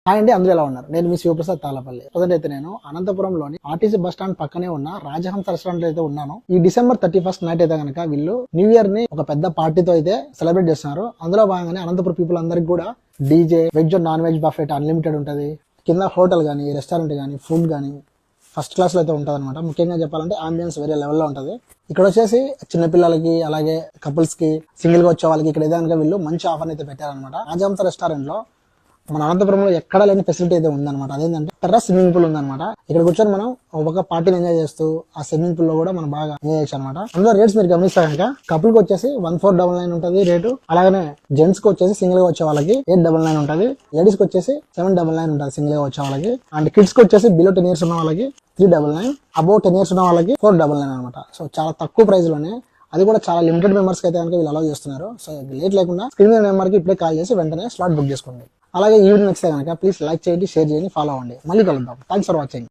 Hi అండి, అందరూ ఎలా ఉన్నారు? నేను మీ శివప్రసాద్ తాళపల్లి. ప్రజెంట్ అయితే నేను అనంతపురంలోని ఆర్టీసీ బస్ స్టాండ్ పక్కనే ఉన్న రాజహంస రెస్టారెంట్ లో అయితే ఉన్నాను. ఈ డిసెంబర్ 31st నైట్ అయితే కనుక వీళ్ళు న్యూ ఇయర్ ని ఒక పెద్ద పార్టీతో అయితే సెలబ్రేట్ చేస్తున్నారు. అందులో భాగంగానే అనంతపురం పీపుల్ అందరికి కూడా DJ, veg non veg buffet unlimited ఉంటది. కింద హోటల్ గానీ, రెస్టారెంట్ గానీ, ఫుడ్ గానీ ఫస్ట్ క్లాస్ లో అయితే ఉంటది అనమాట. ముఖ్యంగా చెప్పాలంటే ఆంబియన్స్ వేరే లెవెల్లో ఉంటది. ఇక్కడ వచ్చేసి చిన్నపిల్లలకి, అలాగే కపుల్స్ కి, సింగిల్ గా వచ్చే వాళ్ళకి ఇక్కడ ఏదైనా వీళ్ళు మంచి ఆఫర్ అయితే పెట్టారనమాట. రాజహంస రెస్టారెంట్ లో మన అనంతపురంలో ఎక్కడ లేని ఫెసిలిటీ అయితే ఉందన్నమాట. అదేంటంటే టెర్రస్ స్విమ్మింగ్ పూల్ ఉందన్నమాట. ఇక్కడ కూర్చొని మనం ఒక పార్టీని ఎంజాయ్ చేస్తూ ఆ స్విమ్మింగ్ పూల్ లో కూడా మనం బాగా ఎంజాయ్ చేయొచ్చు అనమాట. అందులో రేట్స్ మీరు గమనిస్తే కనుక కపుల్ కి వచ్చేసి 1499 ఉంటుంది రేటు. అలాగే జెంట్స్ కి వచ్చేసి సింగిల్ గా వచ్చే వాళ్ళకి 899 ఉంటుంది. లేడీస్ కి వచ్చేసి 799 ఉంటుంది సింగిల్ గా వచ్చే వాళ్ళకి. అండ్ కిడ్స్ కి వచ్చేసి బిలో 10 years ఉన్న వాళ్ళకి 399, అబౌవ్ 10 years ఉన్న వాళ్ళకి 499 అనమాట. సో చాలా తక్కువ ప్రైస్ లోనే, అది కూడా చాలా లిమిటెడ్ మెంబర్స్ కి అయితే కనుక వీళ్ళు అలౌ చేస్తున్నారు. సో లేట్ లేకుండా స్క్రీన్ మీద నెంబర్ కి ఇప్పుడే కాల్ చేసి వెంటనే స్లాట్ బుక్ చేసుకోండి. అలాగే ఈ వీడియో నచ్చితే కనుక ప్లీజ్ లైక్ చేయండి, షేర్ చేయండి, ఫాలో అవ్వండి. మళ్ళీ కలుద్దాం. Thanks for watching.